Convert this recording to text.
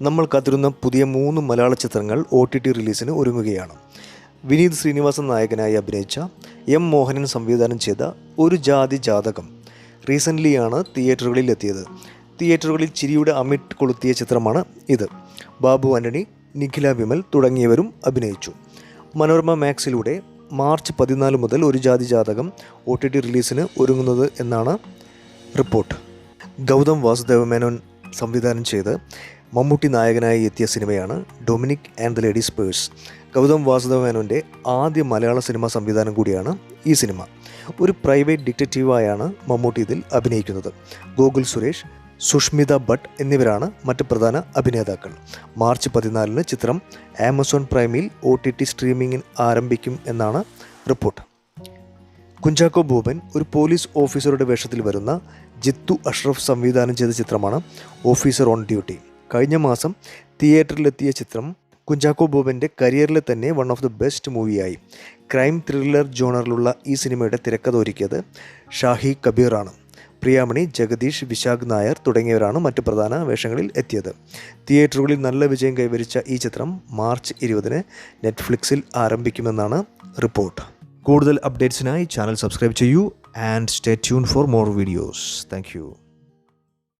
നമ്മൾ കാത്തിരുന്ന പുതിയ 3 മലയാള ചിത്രങ്ങൾ OTT റിലീസിന് ഒരുങ്ങുകയാണ്. വിനീത് ശ്രീനിവാസൻ നായകനായി അഭിനയിച്ച M. മോഹനൻ സംവിധാനം ചെയ്ത ഒരു ജാതി ജാതകം റീസെൻ്റ്ലിയാണ് തിയേറ്ററുകളിൽ എത്തിയത്. തിയേറ്ററുകളിൽ ചിരിയുടെ അമിട്ട് കൊളുത്തിയ ചിത്രമാണ് ഇത്. ബാബു ആൻ്റണി, നിഖില വിമൽ തുടങ്ങിയവരും അഭിനയിച്ചു. മനോരമ മാക്സിലൂടെ മാർച്ച് 14 മുതൽ ഒരു ജാതി ജാതകം OTT റിലീസിന് ഒരുങ്ങുന്നത് എന്നാണ് റിപ്പോർട്ട്. ഗൗതം വാസുദേവ മേനോൻ സംവിധാനം ചെയ്ത് മമ്മൂട്ടി നായകനായി എത്തിയ സിനിമയാണ് Dominic and the ladies purse. Gautham Vasudeva മേനോൻ്റെ ആദ്യ മലയാള സിനിമ സംവിധാനം കൂടിയാണ് ഈ സിനിമ. ഒരു പ്രൈവറ്റ് ഡിറ്റക്റ്റീവായാണ് മമ്മൂട്ടി ഇതിൽ അഭിനയിക്കുന്നത്. ഗോകുൽ സുരേഷ്, സുഷ്മിത ഭട്ട് എന്നിവരാണ് മറ്റ് പ്രധാന അഭിനേതാക്കൾ. മാർച്ച് 14 ചിത്രം ആമസോൺ പ്രൈമിൽ OTT സ്ട്രീമിംഗിൽ ആരംഭിക്കും എന്നാണ് റിപ്പോർട്ട്. കുഞ്ചാക്കോ ബോബൻ ഒരു പോലീസ് ഓഫീസറുടെ വേഷത്തിൽ വരുന്ന ജിത്തു അഷ്റഫ് സംവിധാനം ചെയ്ത ചിത്രമാണ് ഓഫീസർ ഓൺ ഡ്യൂട്ടി. കഴിഞ്ഞ മാസം തിയേറ്ററിലെത്തിയ ചിത്രം കുഞ്ചാക്കോ ബോബൻ്റെ കരിയറിലെ തന്നെ വൺ ഓഫ് ദി ബെസ്റ്റ് മൂവിയായി. ക്രൈം ത്രില്ലർ ജോണറിലുള്ള ഈ സിനിമയുടെ തിരക്കഥ ഒരുക്കിയത് ഷാഹി കബീറാണ്. പ്രിയാമണി, ജഗദീഷ്, വിശാഖ് നായർ തുടങ്ങിയവരാണ് മറ്റ് പ്രധാന വേഷങ്ങളിൽ എത്തിയത്. തിയേറ്ററുകളിൽ നല്ല വിജയം കൈവരിച്ച ഈ ചിത്രം മാർച്ച് 20 നെറ്റ്ഫ്ലിക്സിൽ ആരംഭിക്കുമെന്നാണ് റിപ്പോർട്ട്. കൂടുതൽ അപ്ഡേറ്റ്സിനായി ചാനൽ സബ്സ്ക്രൈബ് ചെയ്യൂ and stay tune for more videos. Thank you.